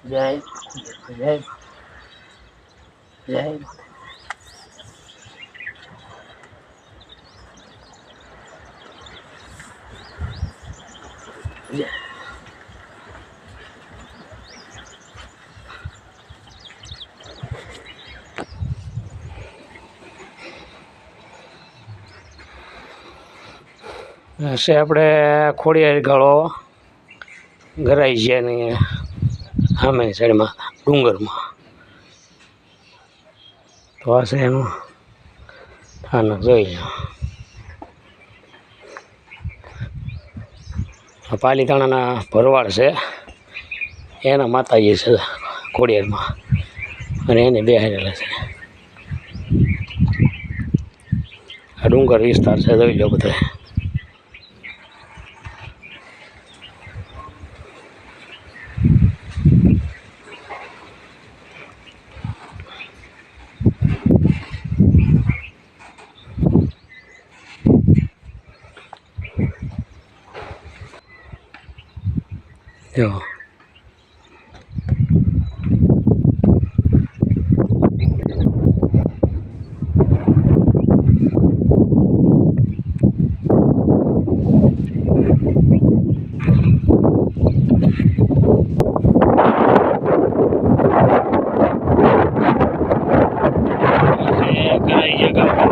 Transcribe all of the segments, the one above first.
જય જય જય જય હશે આપણે ખોડિયાર ગાળો ગરાઈ છે ને સામે સાઈડમાં ડુંગરમાં તો આ છે એનું સ્થાનક જોઈ લો. આ પાલીતાણાના ભરવાડ છે એના માતાજી છે ખોડિયારમાં અને એને બેહારેલા છે. આ ડુંગર વિસ્તાર છે જોઈ લો બધા. જો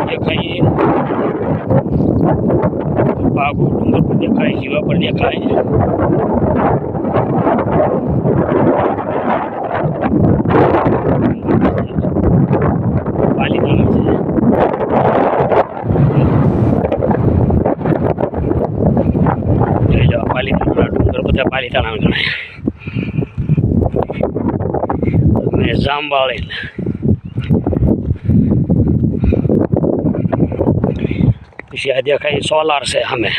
દેખાય બાગુ ડુંગર પર દેખાય જીવા પર દેખાય. પાલીતાણા છે જોઈ લો. પાલીતાણા ડુંગર બધા પાલીતાણા ગણાય. મેં જાંબાળી પછી આ દેખાય સોલાર છે સામે.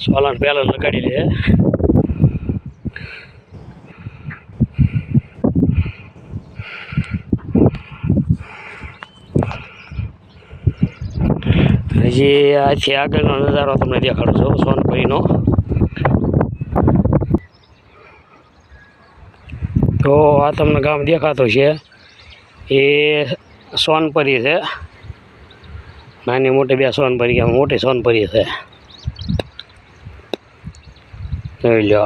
સોલાર પહેલાં લગાડી લે. હજી આથી આગળનો નજારો તમને દેખાડું છું સોનપરીનો. તો આ તમને ગામ દેખાતું છે એ સોનપરી છે. નાની મોટી બે સોનપરી ગામ મોટી સોનપરી છે જોઈ લો.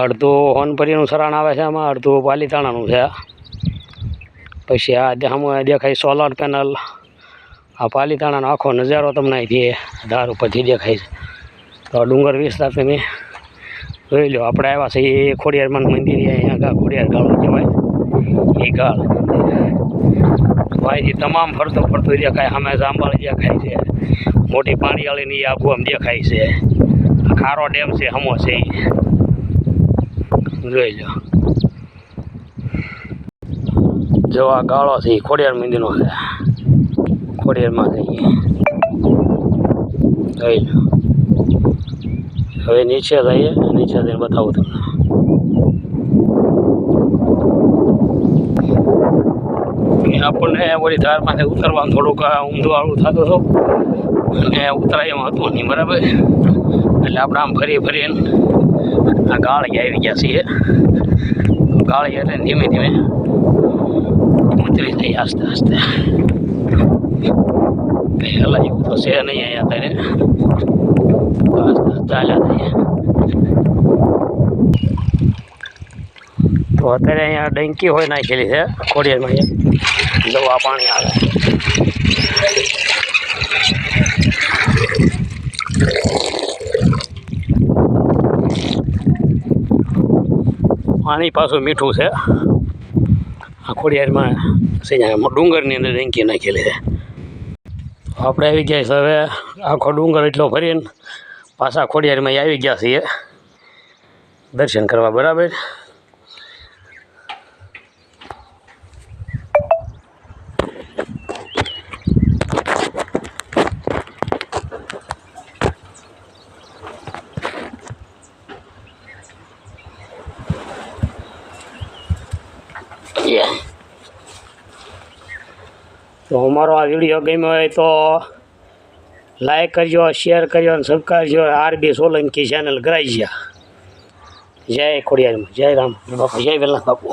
અડધું સોનપરીનું સરાણ આવે છે આમાં, અડધું પાલીતાણાનું છે. પછી આ દેખાય સોલાર પેનલ. આ પાલીતાણાનો આખો નજારો તમને અહીંથી ધાર ઉપરથી દેખાય છે. તો ડુંગર વિસ્તાર તમે જોઈ લો. આપણે આવ્યા છે એ ખોડિયારમાં મંદિર અહીંયા ખોડિયાર ગાળો કહેવાય એ ગાળ. અહીંથી તમામ ફરતું ફરતું દેખાય. સામે જાંબાળી દેખાય છે, મોટી પાણીવાળીની આબુ આમ દેખાય છે. ખારો ડેમ છે હમો છે એ જોઈ લો. જો આ ગાળો છે એ ખોડિયાર મંદિરનો છે. ખોડિયારમાં છે જોઈ લો. હવે નીચે જઈએ, નીચે જઈને બતાવું તમને. આપણને ઓલી ધારમાંથી ઉતરવાનું થોડુંક ઊંધું વાળું થતું હતું અને ઉતરાય એમ હતું નહીં બરાબર. એટલે આપણે આમ ફરી ફરીને આ ગાળી આવી ગયા છીએ. ગાળી એટલે ધીમે ધીમે ઉતરી જઈએ આસ્તે આસ્તે. પહેલાં એવું તો છે નહીં અહીંયા અત્યારે. આસ્તે આસ્તે ચાલ્યા જઈએ. તો અત્યારે અહીંયા ડંકી હોય નાખેલી છે ખોડિયારમાં. અહીંયા દવા પાણી આવે. પાણી પાછું મીઠું છે આ ખોડિયારમાં. ડુંગરની અંદર ડંકી નાખેલી છે. આપણે આવી ગયા છે હવે આખો ડુંગર એટલો ફરીને પાછા ખોડિયારમાં આવી ગયા છીએ દર્શન કરવા બરાબર. તો અમારો આ વિડીયો ગમ્યો હોય તો લાઈક કરજો, શેર કરજો અને સબસ્ક્રાઈબ કરજો. RB સોલંકી ચેનલ કરાઈ ગયા. જય ખોડિયારમાં, જય રામ બાપુ, જય વેલનાથ બાપુ.